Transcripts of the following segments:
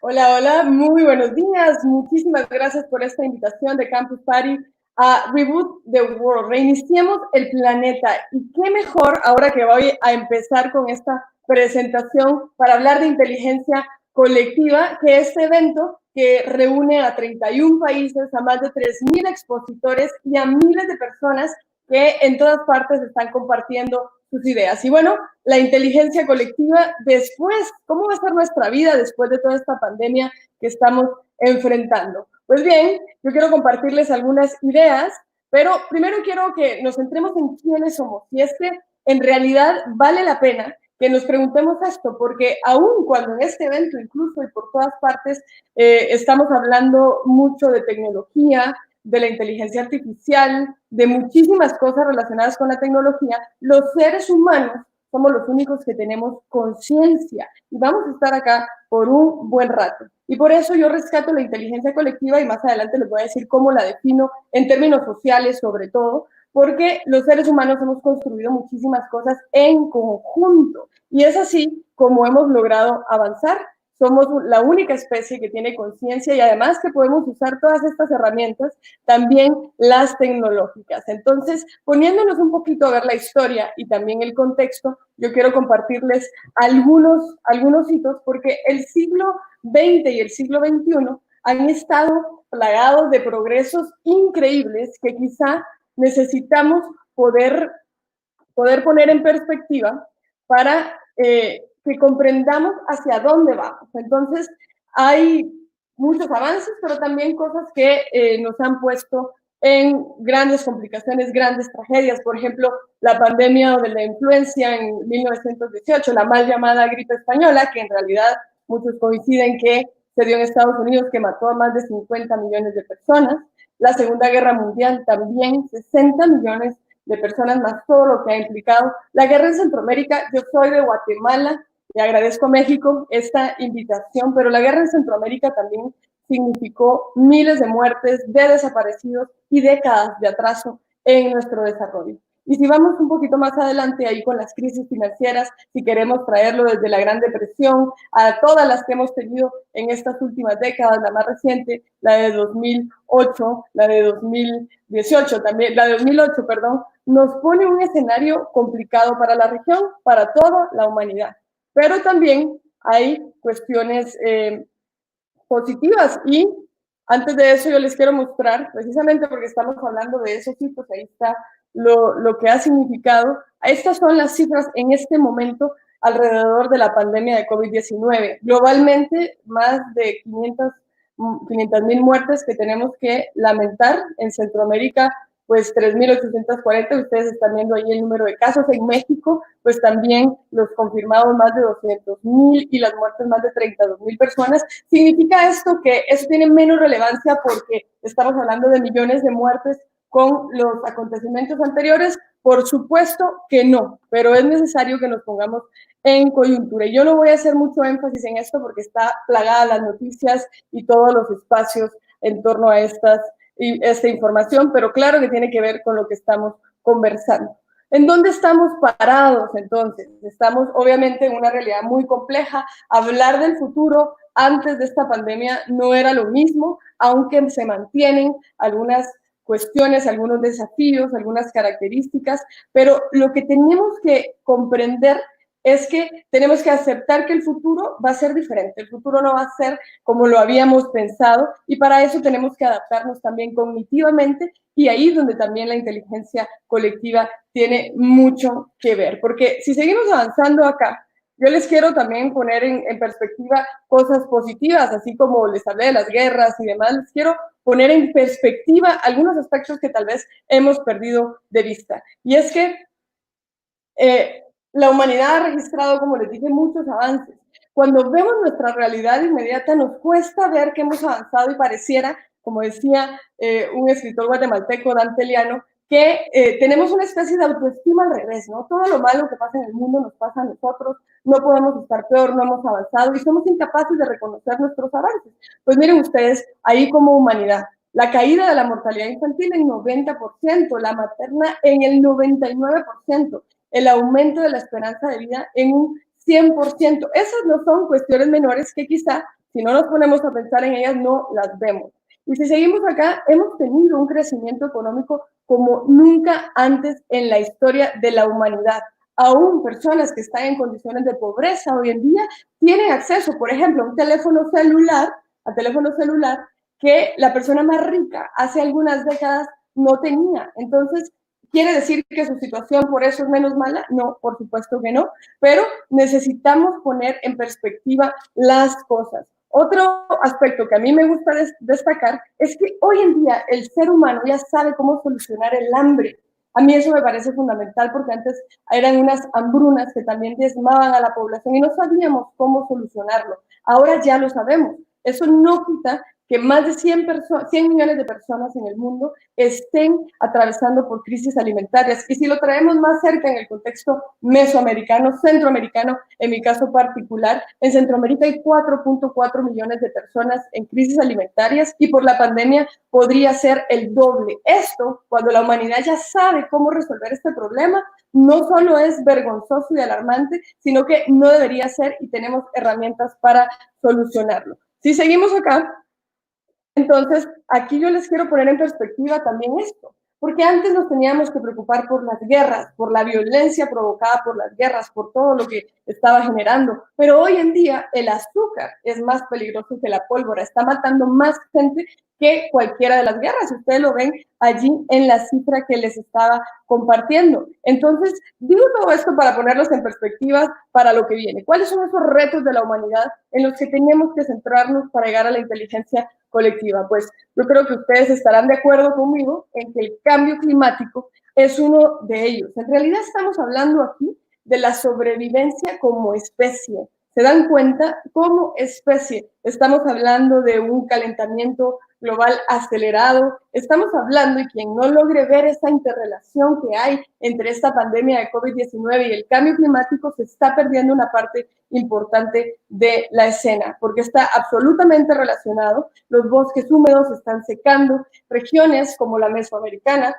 Hola, hola, muy buenos días. Muchísimas gracias por esta invitación de Campus Party a Reboot the World. Reiniciemos el planeta. Y qué mejor ahora que voy a empezar con esta presentación para hablar de inteligencia colectiva que este evento que reúne a 31 países, a más de 3.000 expositores y a miles de personas que en todas partes están compartiendo sus ideas. Y bueno, la inteligencia colectiva después, ¿cómo va a ser nuestra vida después de toda esta pandemia que estamos enfrentando? Pues bien, yo quiero compartirles algunas ideas, pero primero quiero que nos centremos en quiénes somos. Y es que en realidad vale la pena que nos preguntemos esto, porque aún cuando en este evento, incluso y por todas partes, estamos hablando mucho de tecnología, de la inteligencia artificial, de muchísimas cosas relacionadas con la tecnología, los seres humanos somos los únicos que tenemos conciencia y vamos a estar acá por un buen rato. Y por eso yo rescato la inteligencia colectiva y más adelante les voy a decir cómo la defino en términos sociales sobre todo, porque los seres humanos hemos construido muchísimas cosas en conjunto y es así como hemos logrado avanzar. Somos la única especie que tiene conciencia y además que podemos usar todas estas herramientas, también las tecnológicas. Entonces, poniéndonos un poquito a ver la historia y también el contexto, yo quiero compartirles algunos hitos porque el siglo XX y el siglo XXI han estado plagados de progresos increíbles que quizá necesitamos poder poner en perspectiva para que comprendamos hacia dónde vamos. Entonces, hay muchos avances, pero también cosas que nos han puesto en grandes complicaciones, grandes tragedias. Por ejemplo, la pandemia de la influencia en 1918, la mal llamada gripe española, que en realidad muchos coinciden que se dio en Estados Unidos, que mató a más de 50 millones de personas. La Segunda Guerra Mundial también, 60 millones de personas, más todo lo que ha implicado. La guerra en Centroamérica, yo soy de Guatemala y agradezco a México esta invitación, pero la guerra en Centroamérica también significó miles de muertes, de desaparecidos y décadas de atraso en nuestro desarrollo. Y si vamos un poquito más adelante ahí con las crisis financieras, si queremos traerlo desde la Gran Depresión a todas las que hemos tenido en estas últimas décadas, la más reciente, la de 2008, la de 2018 también, la de 2008, perdón, nos pone un escenario complicado para la región, para toda la humanidad. Pero también hay cuestiones positivas y antes de eso yo les quiero mostrar, precisamente porque estamos hablando de esos hitos, ahí está lo que ha significado. Estas son las cifras en este momento alrededor de la pandemia de COVID-19. Globalmente, más de 500.000 muertes que tenemos que lamentar en Centroamérica, pues 3.840, ustedes están viendo ahí el número de casos. En México, pues también los confirmados más de 200.000 y las muertes más de 32.000 personas. ¿Significa esto que eso tiene menos relevancia porque estamos hablando de millones de muertes con los acontecimientos anteriores? Por supuesto que no, pero es necesario que nos pongamos en coyuntura. Y yo no voy a hacer mucho énfasis en esto porque está plagada las noticias y todos los espacios en torno a esta información, pero claro que tiene que ver con lo que estamos conversando. ¿En dónde estamos parados entonces? Estamos obviamente en una realidad muy compleja. Hablar del futuro antes de esta pandemia no era lo mismo, aunque se mantienen algunas cuestiones, algunos desafíos, algunas características, pero lo que tenemos que comprender es que tenemos que aceptar que el futuro va a ser diferente, el futuro no va a ser como lo habíamos pensado y para eso tenemos que adaptarnos también cognitivamente y ahí es donde también la inteligencia colectiva tiene mucho que ver, porque si seguimos avanzando acá, yo les quiero también poner en perspectiva cosas positivas, así como les hablé de las guerras y demás, les quiero poner en perspectiva algunos aspectos que tal vez hemos perdido de vista. Y es que la humanidad ha registrado, como les dije, muchos avances. Cuando vemos nuestra realidad inmediata, nos cuesta ver que hemos avanzado y pareciera, como decía un escritor guatemalteco, Dante Liano, que tenemos una especie de autoestima al revés, ¿no? Todo lo malo que pasa en el mundo nos pasa a nosotros, no podemos estar peor, no hemos avanzado y somos incapaces de reconocer nuestros avances. Pues miren ustedes, ahí como humanidad, la caída de la mortalidad infantil en 90%, la materna en el 99%, el aumento de la esperanza de vida en un 100%. Esas no son cuestiones menores que quizá Si no nos ponemos a pensar en ellas, no las vemos. Y si seguimos acá, hemos tenido un crecimiento económico como nunca antes en la historia de la humanidad. Aún personas que están en condiciones de pobreza hoy en día tienen acceso, por ejemplo, a un teléfono celular, que la persona más rica hace algunas décadas no tenía. Entonces, ¿quiere decir que su situación por eso es menos mala? No, por supuesto que no, pero necesitamos poner en perspectiva las cosas. Otro aspecto que a mí me gusta destacar es que hoy en día el ser humano ya sabe cómo solucionar el hambre. A mí eso me parece fundamental porque antes eran unas hambrunas que también diezmaban a la población y no sabíamos cómo solucionarlo. Ahora ya lo sabemos. Eso no quita que más de 100 millones de personas en el mundo estén atravesando por crisis alimentarias. Y si lo traemos más cerca en el contexto mesoamericano, centroamericano, en mi caso particular, en Centroamérica hay 4.4 millones de personas en crisis alimentarias y por la pandemia podría ser el doble. Esto, cuando la humanidad ya sabe cómo resolver este problema, no solo es vergonzoso y alarmante, sino que no debería ser y tenemos herramientas para solucionarlo. Si seguimos acá, entonces, aquí yo les quiero poner en perspectiva también esto, porque antes nos teníamos que preocupar por las guerras, por la violencia provocada por las guerras, por todo lo que estaba generando, pero hoy en día el azúcar es más peligroso que la pólvora, está matando más gente que cualquiera de las guerras. Ustedes lo ven allí en la cifra que les estaba compartiendo. Entonces, digo todo esto para ponerlos en perspectiva para lo que viene. ¿Cuáles son esos retos de la humanidad en los que tenemos que centrarnos para llegar a la inteligencia colectiva? Pues yo creo que ustedes estarán de acuerdo conmigo en que el cambio climático es uno de ellos. En realidad estamos hablando aquí de la sobrevivencia como especie. ¿Se dan cuenta? Como especie estamos hablando de un calentamiento global acelerado. Estamos hablando, y quien no logre ver esa interrelación que hay entre esta pandemia de COVID-19 y el cambio climático, se está perdiendo una parte importante de la escena, porque está absolutamente relacionado. Los bosques húmedos se están secando, regiones como la mesoamericana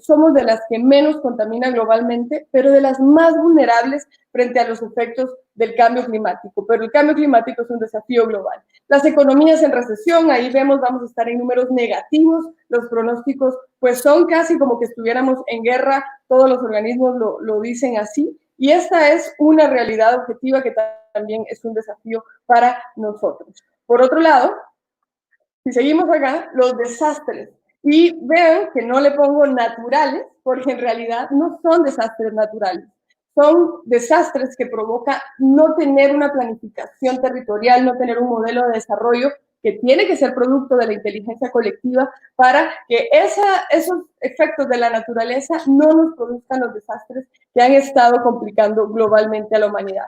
somos de las que menos contaminan globalmente, pero de las más vulnerables frente a los efectos del cambio climático. Pero el cambio climático es un desafío global. Las economías en recesión, ahí vemos, vamos a estar en números negativos, los pronósticos pues son casi como que estuviéramos en guerra, todos los organismos lo dicen así, y esta es una realidad objetiva que también es un desafío para nosotros. Por otro lado, si seguimos acá, los desastres. Y vean que no le pongo naturales, porque en realidad no son desastres naturales. Son desastres que provoca no tener una planificación territorial, no tener un modelo de desarrollo que tiene que ser producto de la inteligencia colectiva para que esos efectos de la naturaleza no nos produzcan los desastres que han estado complicando globalmente a la humanidad.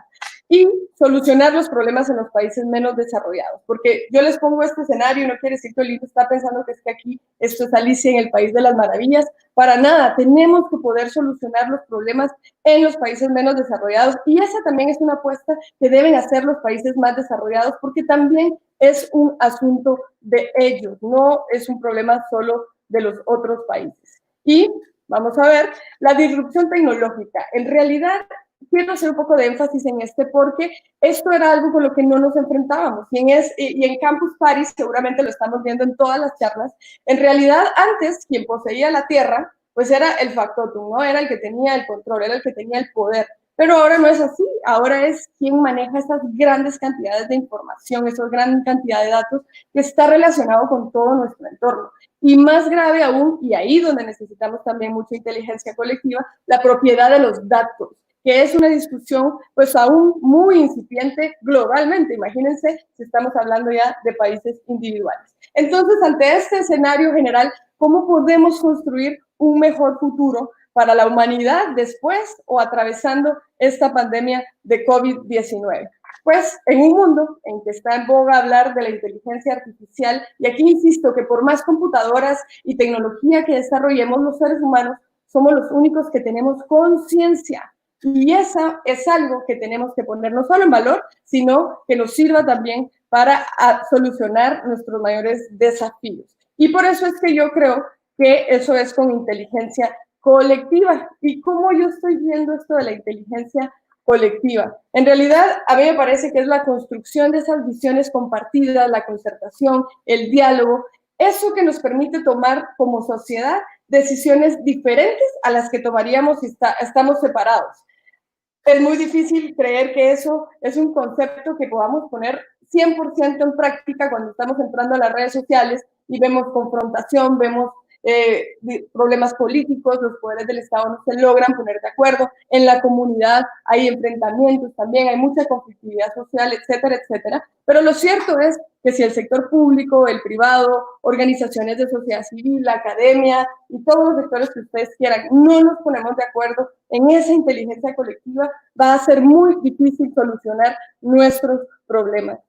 Y solucionar los problemas en los países menos desarrollados. Porque yo les pongo este escenario y no quiere decir que el libro está pensando que es que aquí esto es Alicia en el País de las Maravillas. Para nada, tenemos que poder solucionar los problemas en los países menos desarrollados y esa también es una apuesta que deben hacer los países más desarrollados porque también es un asunto de ellos, no es un problema solo de los otros países. Y vamos a ver la disrupción tecnológica. En realidad, quiero hacer un poco de énfasis en porque esto era algo con lo que no nos enfrentábamos. Y en Campus Party, seguramente lo estamos viendo en todas las charlas, en realidad antes quien poseía la Tierra, pues era el factotum, ¿no? Era el que tenía el control, era el que tenía el poder. Pero ahora no es así, ahora es quien maneja esas grandes cantidades de información, esa gran cantidad de datos que está relacionado con todo nuestro entorno. Y más grave aún, y ahí donde necesitamos también mucha inteligencia colectiva, la propiedad de los datos, que es una discusión pues aún muy incipiente globalmente. Imagínense si estamos hablando ya de países individuales. Entonces, ante este escenario general, ¿cómo podemos construir un mejor futuro para la humanidad después o atravesando esta pandemia de COVID-19? Pues en un mundo en que está en boga hablar de la inteligencia artificial, y aquí insisto que por más computadoras y tecnología que desarrollemos, los seres humanos somos los únicos que tenemos conciencia. Y eso es algo que tenemos que poner no solo en valor, sino que nos sirva también para solucionar nuestros mayores desafíos. Y por eso es que yo creo que eso es con inteligencia colectiva. ¿Y cómo yo estoy viendo esto de la inteligencia colectiva. En realidad, a mí me parece que es la construcción de esas visiones compartidas, la concertación, el diálogo, eso que nos permite tomar como sociedad decisiones diferentes a las que tomaríamos si estamos separados. Es muy difícil creer que eso es un concepto que podamos poner 100% en práctica cuando estamos entrando a las redes sociales y vemos confrontación, vemos problemas políticos, los poderes del Estado no se logran poner de acuerdo, en la comunidad hay enfrentamientos también, hay mucha conflictividad social, etcétera, etcétera. Pero lo cierto es que si el sector público, el privado, organizaciones de sociedad civil, la academia y todos los sectores que ustedes quieran, no nos ponemos de acuerdo en esa inteligencia colectiva, va a ser muy difícil solucionar nuestros problemas.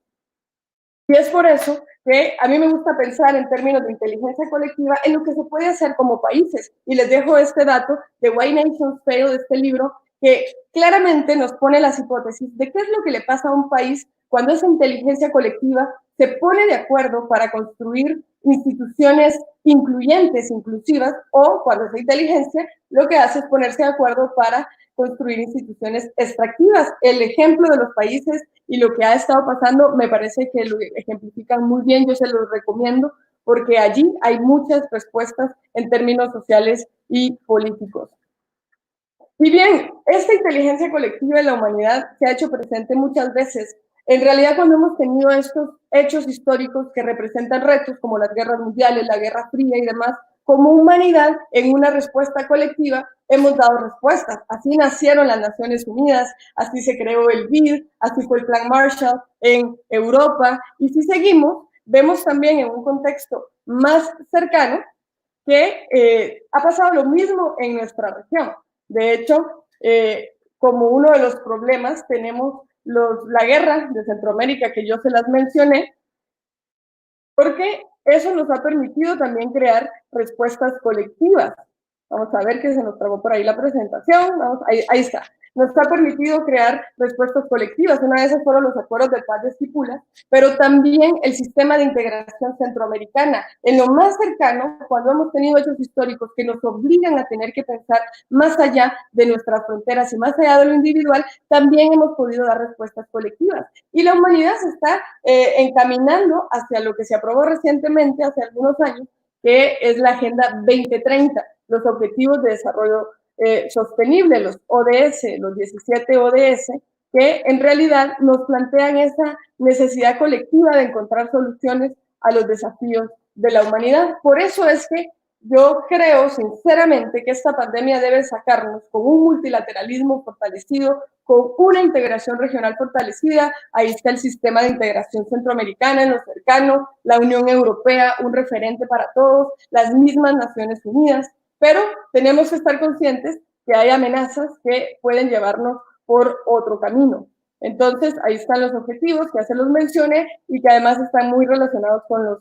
Y es por eso que a mí me gusta pensar en términos de inteligencia colectiva en lo que se puede hacer como países. Y les dejo este dato de Why Nations Fail, de este libro, que claramente nos pone las hipótesis de qué es lo que le pasa a un país cuando esa inteligencia colectiva se pone de acuerdo para construir instituciones incluyentes, inclusivas, o cuando esa inteligencia lo que hace es ponerse de acuerdo para construir instituciones extractivas. El ejemplo de los países y lo que ha estado pasando me parece que lo ejemplifican muy bien, yo se los recomiendo, porque allí hay muchas respuestas en términos sociales y políticos. Y bien, esta inteligencia colectiva en la humanidad se ha hecho presente muchas veces. En realidad, cuando hemos tenido estos hechos históricos que representan retos como las guerras mundiales, la Guerra Fría y demás, como humanidad, en una respuesta colectiva, hemos dado respuestas. Así nacieron las Naciones Unidas, así se creó el BID, así fue el Plan Marshall en Europa. Y si seguimos, vemos también en un contexto más cercano que ha pasado lo mismo en nuestra región. De hecho, como uno de los problemas tenemos la guerra de Centroamérica, que yo se las mencioné, porque eso nos ha permitido también crear respuestas colectivas. Vamos a ver que se nos trabó por ahí la presentación. Vamos, ahí está. Nos ha permitido crear respuestas colectivas. Una de esas fueron los acuerdos de paz de Esquipulas, pero también el sistema de integración centroamericana. En lo más cercano, cuando hemos tenido hechos históricos que nos obligan a tener que pensar más allá de nuestras fronteras y más allá de lo individual, también hemos podido dar respuestas colectivas. Y la humanidad se está encaminando hacia lo que se aprobó recientemente, hace algunos años, que es la Agenda 2030, los Objetivos de Desarrollo Sostenible, los ODS, los 17 ODS, que en realidad nos plantean esa necesidad colectiva de encontrar soluciones a los desafíos de la humanidad. Por eso es que yo creo sinceramente que esta pandemia debe sacarnos con un multilateralismo fortalecido, con una integración regional fortalecida. Ahí está el sistema de integración centroamericana en lo cercano, la Unión Europea, un referente para todos, las mismas Naciones Unidas, pero tenemos que estar conscientes que hay amenazas que pueden llevarnos por otro camino. Entonces, ahí están los objetivos, que ya se los mencioné, y que además están muy relacionados con los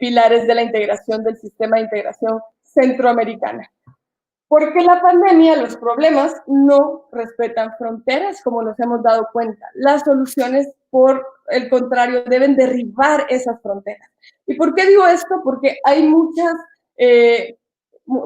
pilares de la integración del sistema de integración centroamericana. Porque la pandemia, los problemas no respetan fronteras, como nos hemos dado cuenta. Las soluciones, por el contrario, deben derribar esas fronteras. ¿Y por qué digo esto? Porque hay muchas,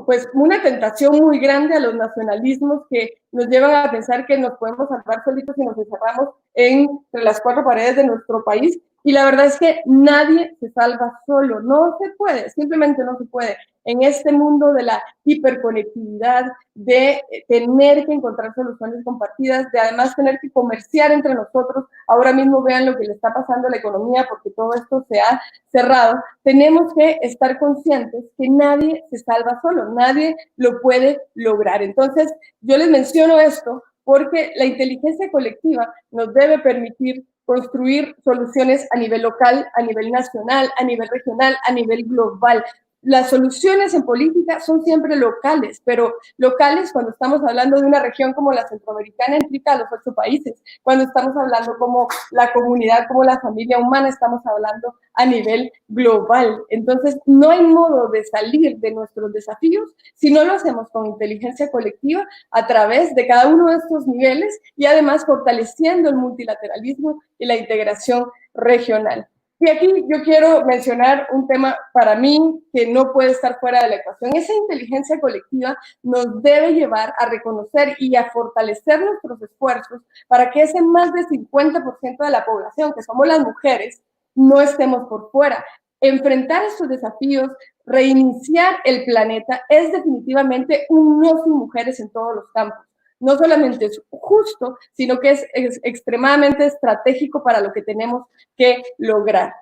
pues una tentación muy grande a los nacionalismos que nos llevan a pensar que nos podemos salvar solitos si nos encerramos entre las cuatro paredes de nuestro país. Y la verdad es que nadie se salva solo, no se puede, simplemente no se puede. En este mundo de la hiperconectividad, de tener que encontrar soluciones compartidas, de además tener que comerciar entre nosotros, ahora mismo vean lo que le está pasando a la economía porque todo esto se ha cerrado, tenemos que estar conscientes que nadie se salva solo, nadie lo puede lograr. Entonces, yo les menciono esto porque la inteligencia colectiva nos debe permitir construir soluciones a nivel local, a nivel nacional, a nivel regional, a nivel global. Las soluciones en política son siempre locales, pero locales cuando estamos hablando de una región como la centroamericana implica a los 8 países. Cuando estamos hablando como la comunidad, como la familia humana, estamos hablando a nivel global. Entonces, no hay modo de salir de nuestros desafíos si no lo hacemos con inteligencia colectiva a través de cada uno de estos niveles y además fortaleciendo el multilateralismo y la integración regional. Y aquí yo quiero mencionar un tema para mí que no puede estar fuera de la ecuación. Esa inteligencia colectiva nos debe llevar a reconocer y a fortalecer nuestros esfuerzos para que ese más del 50% de la población, que somos las mujeres, no estemos por fuera. Enfrentar estos desafíos, reiniciar el planeta, es definitivamente un no sin mujeres en todos los campos. No solamente es justo, sino que es extremadamente estratégico para lo que tenemos que lograr.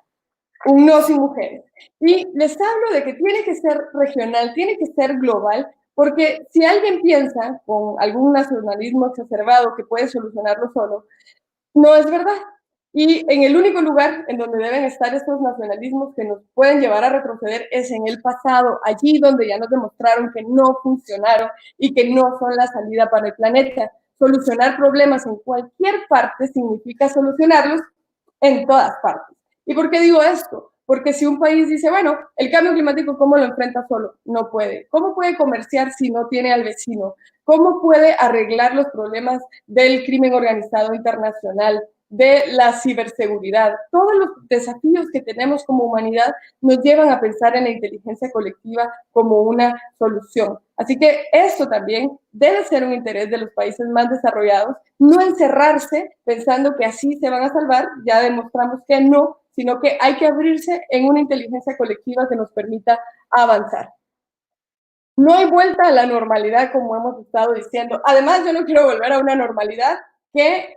Un no sin mujeres. Y les hablo de que tiene que ser regional, tiene que ser global, porque si alguien piensa con algún nacionalismo exacerbado que puede solucionarlo solo, no es verdad. Y en el único lugar en donde deben estar estos nacionalismos que nos pueden llevar a retroceder es en el pasado, allí donde ya nos demostraron que no funcionaron y que no son la salida para el planeta. Solucionar problemas en cualquier parte significa solucionarlos en todas partes. ¿Y por qué digo esto? Porque si un país dice, bueno, el cambio climático, ¿cómo lo enfrenta solo? No puede. ¿Cómo puede comerciar si no tiene al vecino? ¿Cómo puede arreglar los problemas del crimen organizado internacional, de la ciberseguridad? Todos los desafíos que tenemos como humanidad nos llevan a pensar en la inteligencia colectiva como una solución. Así que esto también debe ser un interés de los países más desarrollados, no encerrarse pensando que así se van a salvar, ya demostramos que no, sino que hay que abrirse en una inteligencia colectiva que nos permita avanzar. No hay vuelta a la normalidad, como hemos estado diciendo. Además, yo no quiero volver a una normalidad que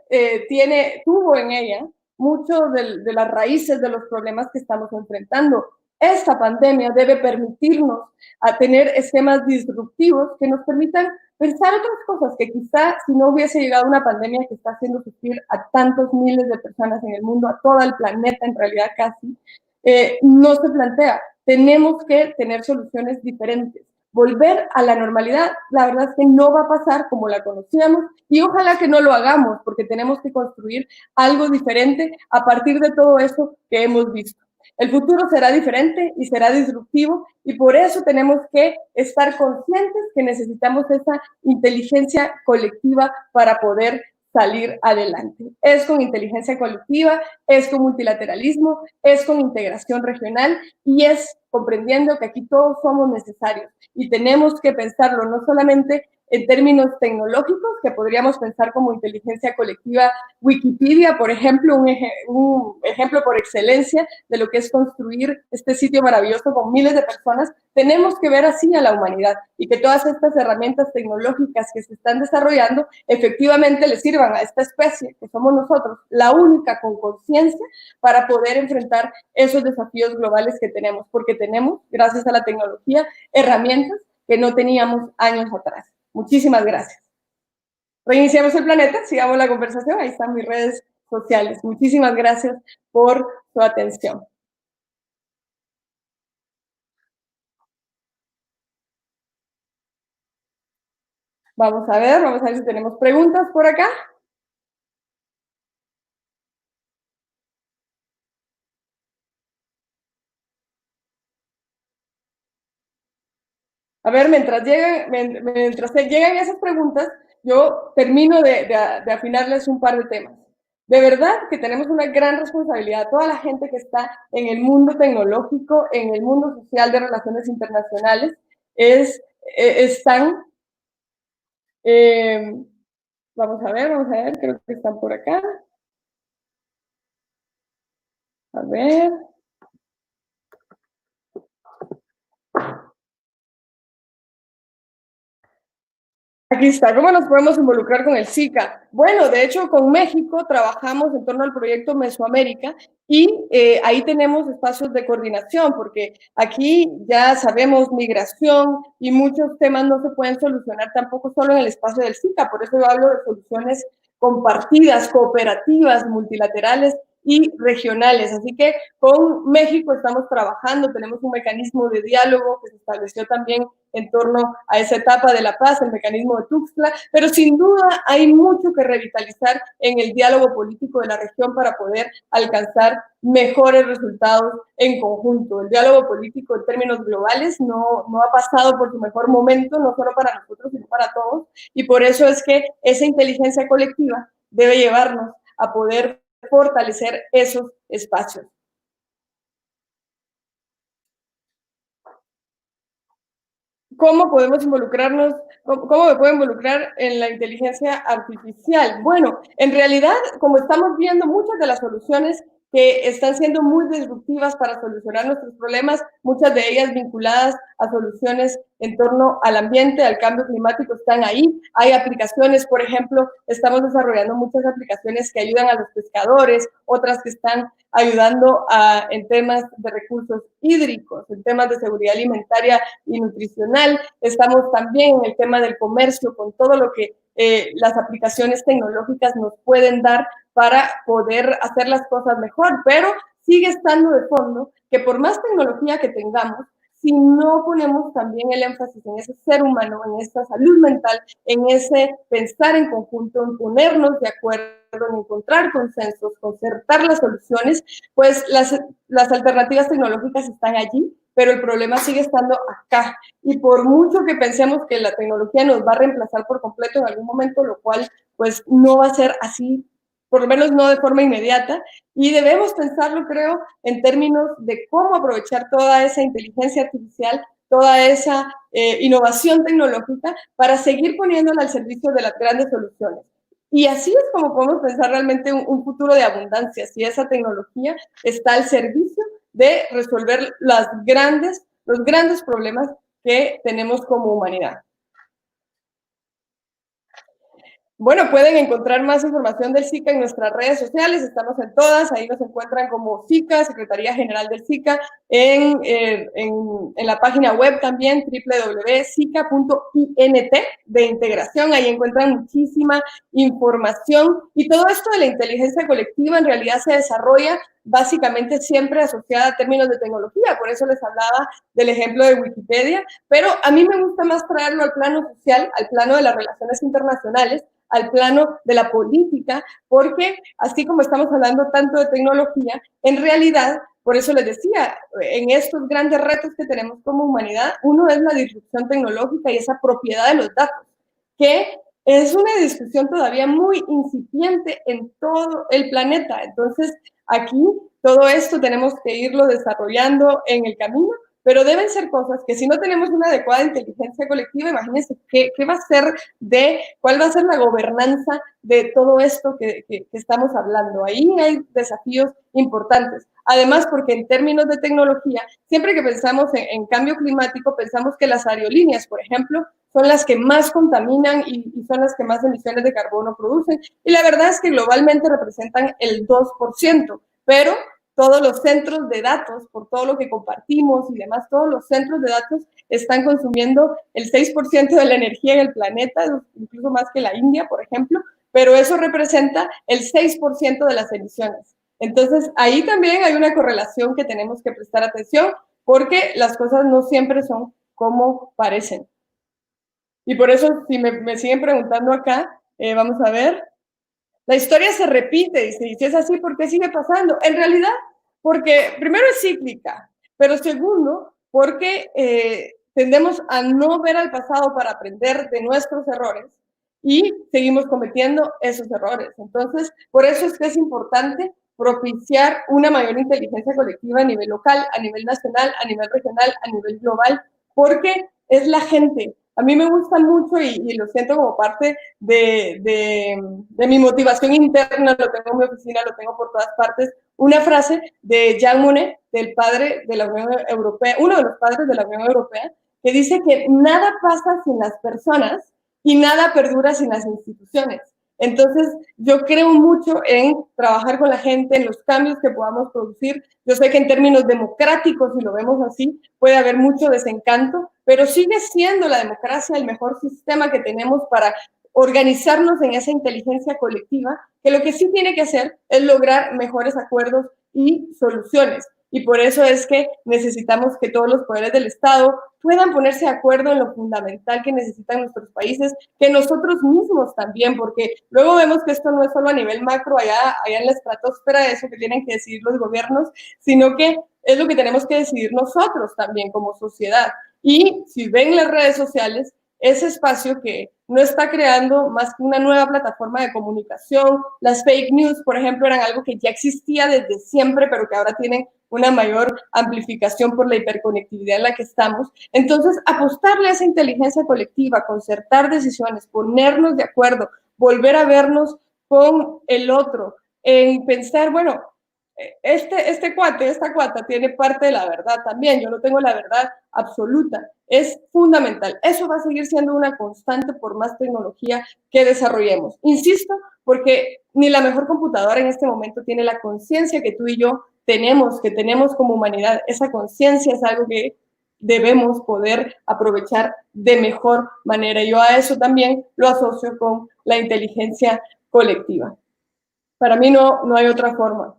tuvo en ella mucho de las raíces de los problemas que estamos enfrentando. Esta pandemia debe permitirnos a tener esquemas disruptivos que nos permitan pensar otras cosas que quizá si no hubiese llegado una pandemia que está haciendo sufrir a tantos miles de personas en el mundo, a todo el planeta en realidad casi, no se plantea. Tenemos que tener soluciones diferentes. Volver a la normalidad, la verdad es que no va a pasar como la conocíamos y ojalá que no lo hagamos porque tenemos que construir algo diferente a partir de todo eso que hemos visto. El futuro será diferente y será disruptivo y por eso tenemos que estar conscientes que necesitamos esa inteligencia colectiva para poder salir adelante. Es con inteligencia colectiva, es con multilateralismo, es con integración regional y es comprendiendo que aquí todos somos necesarios y tenemos que pensarlo no solamente en términos tecnológicos, que podríamos pensar como inteligencia colectiva. Wikipedia, por ejemplo, un ejemplo por excelencia de lo que es construir este sitio maravilloso con miles de personas. Tenemos que ver así a la humanidad y que todas estas herramientas tecnológicas que se están desarrollando efectivamente le sirvan a esta especie, que somos nosotros, la única con conciencia para poder enfrentar esos desafíos globales que tenemos, porque tenemos, gracias a la tecnología, herramientas que no teníamos años atrás. Muchísimas gracias. Reiniciamos el planeta, sigamos la conversación, ahí están mis redes sociales. Muchísimas gracias por su atención. Vamos a ver si tenemos preguntas por acá. A ver, mientras llegan esas preguntas, yo termino de afinarles un par de temas. De verdad que tenemos una gran responsabilidad, toda la gente que está en el mundo tecnológico, en el mundo social de relaciones internacionales, están, eh, vamos a ver, creo que están por acá. A ver. Aquí está, ¿cómo nos podemos involucrar con el SICA? Bueno, de hecho, con México trabajamos en torno al proyecto Mesoamérica y ahí tenemos espacios de coordinación, porque aquí ya sabemos migración y muchos temas no se pueden solucionar tampoco solo en el espacio del SICA, por eso yo hablo de soluciones compartidas, cooperativas, multilaterales y regionales. Así que con México estamos trabajando, tenemos un mecanismo de diálogo que se estableció también en torno a esa etapa de la paz, el mecanismo de Tuxtla, pero sin duda hay mucho que revitalizar en el diálogo político de la región para poder alcanzar mejores resultados en conjunto. El diálogo político en términos globales no ha pasado por su mejor momento, no solo para nosotros, sino para todos, y por eso es que esa inteligencia colectiva debe llevarnos a poder fortalecer esos espacios. ¿cómo podemos involucrarnos? ¿Cómo me puedo involucrar en la inteligencia artificial? Bueno, en realidad, como estamos viendo, muchas de las soluciones que están siendo muy disruptivas para solucionar nuestros problemas, muchas de ellas vinculadas a soluciones en torno al ambiente, al cambio climático, están ahí. Hay aplicaciones, por ejemplo, estamos desarrollando muchas aplicaciones que ayudan a los pescadores, otras que están ayudando en temas de recursos hídricos, en temas de seguridad alimentaria y nutricional. Estamos también en el tema del comercio, con todo lo que las aplicaciones tecnológicas nos pueden dar para poder hacer las cosas mejor, pero sigue estando de fondo que por más tecnología que tengamos, si no ponemos también el énfasis en ese ser humano, en esa salud mental, en ese pensar en conjunto, en ponernos de acuerdo, en encontrar consensos, concertar las soluciones, pues las alternativas tecnológicas están allí, pero el problema sigue estando acá. Y por mucho que pensemos que la tecnología nos va a reemplazar por completo en algún momento, lo cual pues no va a ser así, por lo menos no de forma inmediata, y debemos pensarlo, creo, en términos de cómo aprovechar toda esa inteligencia artificial, toda esa innovación tecnológica para seguir poniéndola al servicio de las grandes soluciones. Y así es como podemos pensar realmente un futuro de abundancia, si esa tecnología está al servicio de resolver los grandes problemas que tenemos como humanidad. Bueno, pueden encontrar más información del SICA en nuestras redes sociales, estamos en todas, ahí nos encuentran como SICA, Secretaría General del SICA, en la página web también, www.sica.int de integración, ahí encuentran muchísima información, y todo esto de la inteligencia colectiva en realidad se desarrolla básicamente siempre asociada a términos de tecnología, por eso les hablaba del ejemplo de Wikipedia, pero a mí me gusta más traerlo al plano social, al plano de las relaciones internacionales, al plano de la política, porque así como estamos hablando tanto de tecnología, en realidad, por eso les decía, en estos grandes retos que tenemos como humanidad, uno es la disrupción tecnológica y esa propiedad de los datos, que es una discusión todavía muy incipiente en todo el planeta. Entonces, aquí todo esto tenemos que irlo desarrollando en el camino, pero deben ser cosas que si no tenemos una adecuada inteligencia colectiva, imagínense qué va a ser cuál va a ser la gobernanza de todo esto que estamos hablando. Ahí hay desafíos importantes. Además, porque en términos de tecnología, siempre que pensamos en cambio climático, pensamos que las aerolíneas, por ejemplo, son las que más contaminan y son las que más emisiones de carbono producen. Y la verdad es que globalmente representan el 2%, pero todos los centros de datos, por todo lo que compartimos y demás, todos los centros de datos están consumiendo el 6% de la energía en el planeta, incluso más que la India, por ejemplo, pero eso representa el 6% de las emisiones. Entonces, ahí también hay una correlación que tenemos que prestar atención porque las cosas no siempre son como parecen. Y por eso, si me siguen preguntando acá, vamos a ver. La historia se repite, dice, y si es así, ¿por qué sigue pasando? En realidad, porque primero es cíclica, pero segundo, porque tendemos a no ver al pasado para aprender de nuestros errores y seguimos cometiendo esos errores. Entonces, por eso es que es importante propiciar una mayor inteligencia colectiva a nivel local, a nivel nacional, a nivel regional, a nivel global, porque es la gente. A mí me gusta mucho y lo siento como parte de mi motivación interna, lo tengo en mi oficina, lo tengo por todas partes, una frase de Jean Monnet, del padre de la Unión Europea, uno de los padres de la Unión Europea, que dice que nada pasa sin las personas y nada perdura sin las instituciones. Entonces, yo creo mucho en trabajar con la gente, en los cambios que podamos producir. Yo sé que en términos democráticos, si lo vemos así, puede haber mucho desencanto, pero sigue siendo la democracia el mejor sistema que tenemos para organizarnos en esa inteligencia colectiva, que lo que sí tiene que hacer es lograr mejores acuerdos y soluciones. Y por eso es que necesitamos que todos los poderes del Estado puedan ponerse de acuerdo en lo fundamental que necesitan nuestros países, que nosotros mismos también, porque luego vemos que esto no es solo a nivel macro, allá en la estratosfera, eso que tienen que decidir los gobiernos, sino que es lo que tenemos que decidir nosotros también como sociedad. Y si ven las redes sociales, ese espacio que no está creando más que una nueva plataforma de comunicación. Las fake news, por ejemplo, eran algo que ya existía desde siempre, pero que ahora tienen una mayor amplificación por la hiperconectividad en la que estamos. Entonces, apostarle a esa inteligencia colectiva, concertar decisiones, ponernos de acuerdo, volver a vernos con el otro, en pensar, bueno, este cuate, esta cuata tiene parte de la verdad también, yo no tengo la verdad absoluta, es fundamental. Eso va a seguir siendo una constante por más tecnología que desarrollemos. Insisto, porque ni la mejor computadora en este momento tiene la conciencia que tú y yo tenemos, que tenemos como humanidad. Esa conciencia es algo que debemos poder aprovechar de mejor manera. Yo a eso también lo asocio con la inteligencia colectiva. Para mí no hay otra forma.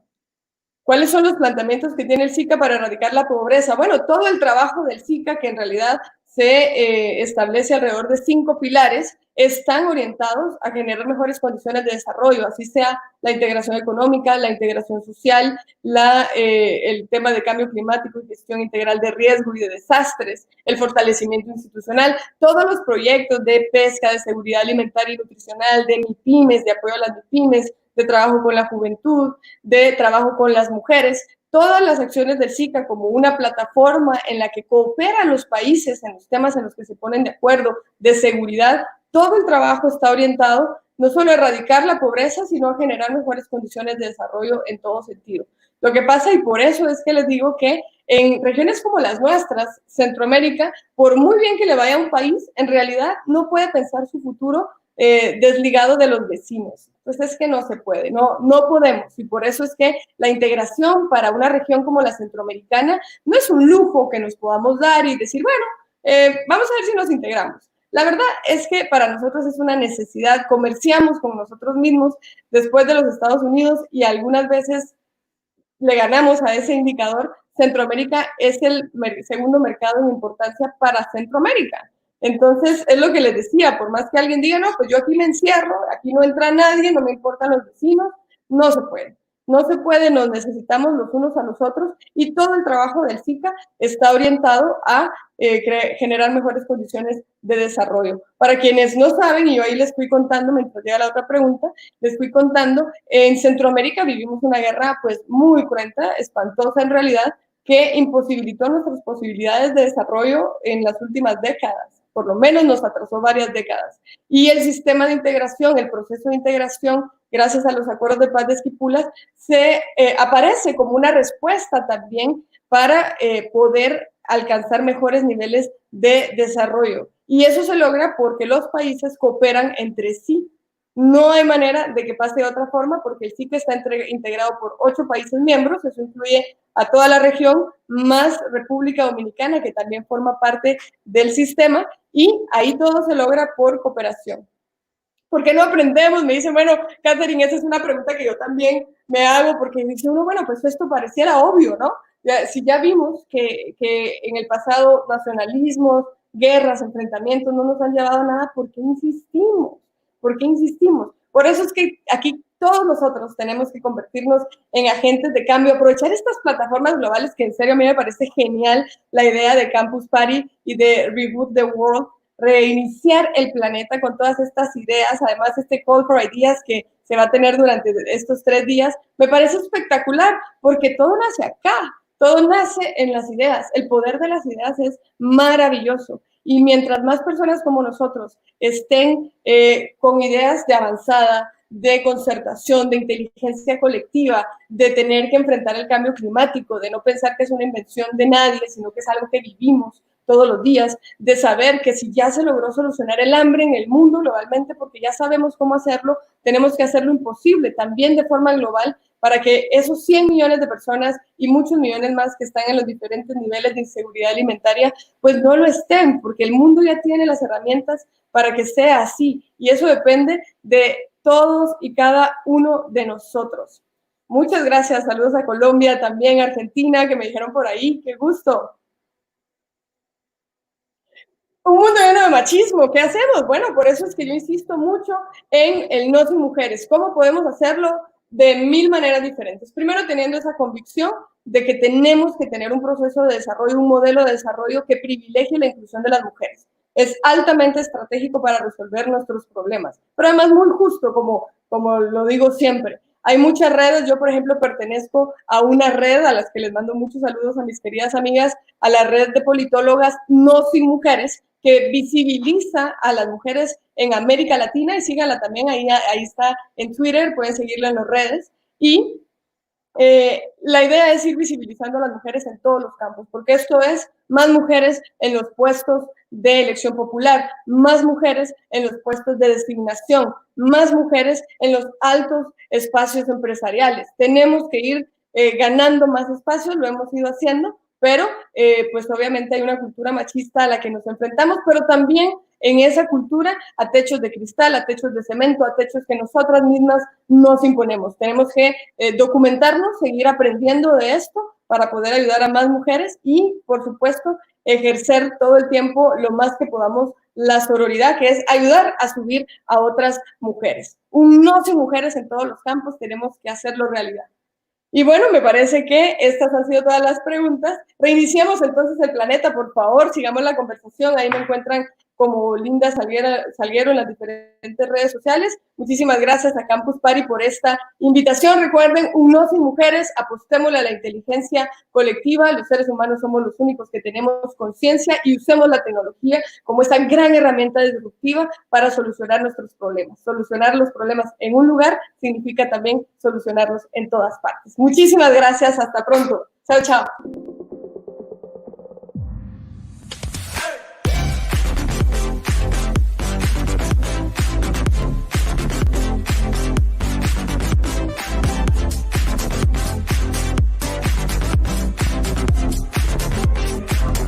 ¿Cuáles son los planteamientos que tiene el SICA para erradicar la pobreza? Bueno, todo el trabajo del SICA, que en realidad se establece alrededor de 5 pilares, están orientados a generar mejores condiciones de desarrollo, así sea la integración económica, la integración social, el tema de cambio climático y gestión integral de riesgo y de desastres, el fortalecimiento institucional, todos los proyectos de pesca, de seguridad alimentaria y nutricional, de MIPIMES, de apoyo a las MIPIMES, de trabajo con la juventud, de trabajo con las mujeres, todas las acciones del SICA como una plataforma en la que cooperan los países en los temas en los que se ponen de acuerdo, de seguridad, todo el trabajo está orientado no solo a erradicar la pobreza, sino a generar mejores condiciones de desarrollo en todo sentido. Lo que pasa, y por eso es que les digo que en regiones como las nuestras, Centroamérica, por muy bien que le vaya a un país, en realidad no puede pensar su futuro desligado de los vecinos. Pues es que no se puede, no podemos. Y por eso es que la integración para una región como la centroamericana no es un lujo que nos podamos dar y decir, bueno, vamos a ver si nos integramos. La verdad es que para nosotros es una necesidad, comerciamos con nosotros mismos después de los Estados Unidos y algunas veces le ganamos a ese indicador. Centroamérica es el segundo mercado en importancia para Centroamérica. Entonces, es lo que les decía, por más que alguien diga, no, pues yo aquí me encierro, aquí no entra nadie, no me importan los vecinos, no se puede. No se puede, nos necesitamos los unos a los otros y todo el trabajo del SICA está orientado a generar mejores condiciones de desarrollo. Para quienes no saben, y yo ahí les fui contando, mientras llega la otra pregunta, les fui contando, en Centroamérica vivimos una guerra pues muy cruenta, espantosa en realidad, que imposibilitó nuestras posibilidades de desarrollo en las últimas décadas. Por lo menos nos atrasó varias décadas. Y el sistema de integración, el proceso de integración, gracias a los acuerdos de paz de Esquipulas, se aparece como una respuesta también para poder alcanzar mejores niveles de desarrollo. Y eso se logra porque los países cooperan entre sí. No hay manera de que pase de otra forma porque el SICA está integrado por 8 países miembros, eso incluye a toda la región, más República Dominicana, que también forma parte del sistema, y ahí todo se logra por cooperación. ¿Por qué no aprendemos? Me dicen, bueno, Catherine, esa es una pregunta que yo también me hago, porque dice uno, bueno, pues esto pareciera obvio, ¿no? Si ya vimos que en el pasado nacionalismos, guerras, enfrentamientos no nos han llevado a nada, ¿por qué insistimos? ¿Por qué insistimos? Por eso es que aquí todos nosotros tenemos que convertirnos en agentes de cambio, aprovechar estas plataformas globales que en serio a mí me parece genial la idea de Campus Party y de Reboot the World, reiniciar el planeta con todas estas ideas, además este Call for Ideas que se va a tener durante estos 3 días, me parece espectacular porque todo nace acá, todo nace en las ideas, el poder de las ideas es maravilloso y mientras más personas como nosotros estén con ideas de avanzada, de concertación, de inteligencia colectiva, de tener que enfrentar el cambio climático, de no pensar que es una invención de nadie, sino que es algo que vivimos todos los días, de saber que si ya se logró solucionar el hambre en el mundo globalmente, porque ya sabemos cómo hacerlo, tenemos que hacerlo imposible también de forma global para que esos 100 millones de personas y muchos millones más que están en los diferentes niveles de inseguridad alimentaria, pues no lo estén, porque el mundo ya tiene las herramientas para que sea así. Y eso depende de todos y cada uno de nosotros. Muchas gracias. Saludos a Colombia, también a Argentina, que me dijeron por ahí. ¡Qué gusto! Un mundo lleno de machismo, ¿qué hacemos? Bueno, por eso es que yo insisto mucho en el no sin mujeres. ¿Cómo podemos hacerlo? De 1000 maneras diferentes. Primero, teniendo esa convicción de que tenemos que tener un proceso de desarrollo, un modelo de desarrollo que privilegie la inclusión de las mujeres. es altamente estratégico para resolver nuestros problemas, pero además muy justo, como lo digo siempre. Hay muchas redes, yo por ejemplo pertenezco a una red a las que les mando muchos saludos a mis queridas amigas, a la red de politólogas No Sin Mujeres, que visibiliza a las mujeres en América Latina, y síganla también, ahí está en Twitter, pueden seguirla en las redes, y la idea es ir visibilizando a las mujeres en todos los campos, porque esto es más mujeres en los puestos de elección popular, más mujeres en los puestos de designación, más mujeres en los altos espacios empresariales. Tenemos que ir ganando más espacios, lo hemos ido haciendo, pero pues obviamente hay una cultura machista a la que nos enfrentamos, pero también en esa cultura a techos de cristal, a techos de cemento, a techos que nosotras mismas nos imponemos. Tenemos que documentarnos, seguir aprendiendo de esto para poder ayudar a más mujeres y, por supuesto, ejercer todo el tiempo lo más que podamos la sororidad, que es ayudar a subir a otras mujeres. Un no sin mujeres en todos los campos, tenemos que hacerlo realidad. Y bueno, me parece que estas han sido todas las preguntas. Reiniciemos entonces el planeta, por favor, sigamos la conversación. Ahí me encuentran como Linda Salguero en las diferentes redes sociales. Muchísimas gracias a Campus Party por esta invitación. Recuerden, un no sin mujeres, apostémosle a la inteligencia colectiva. Los seres humanos somos los únicos que tenemos conciencia y usemos la tecnología como esta gran herramienta disruptiva para solucionar nuestros problemas. Solucionar los problemas en un lugar significa también solucionarlos en todas partes. Muchísimas gracias. Hasta pronto. Chao, chao.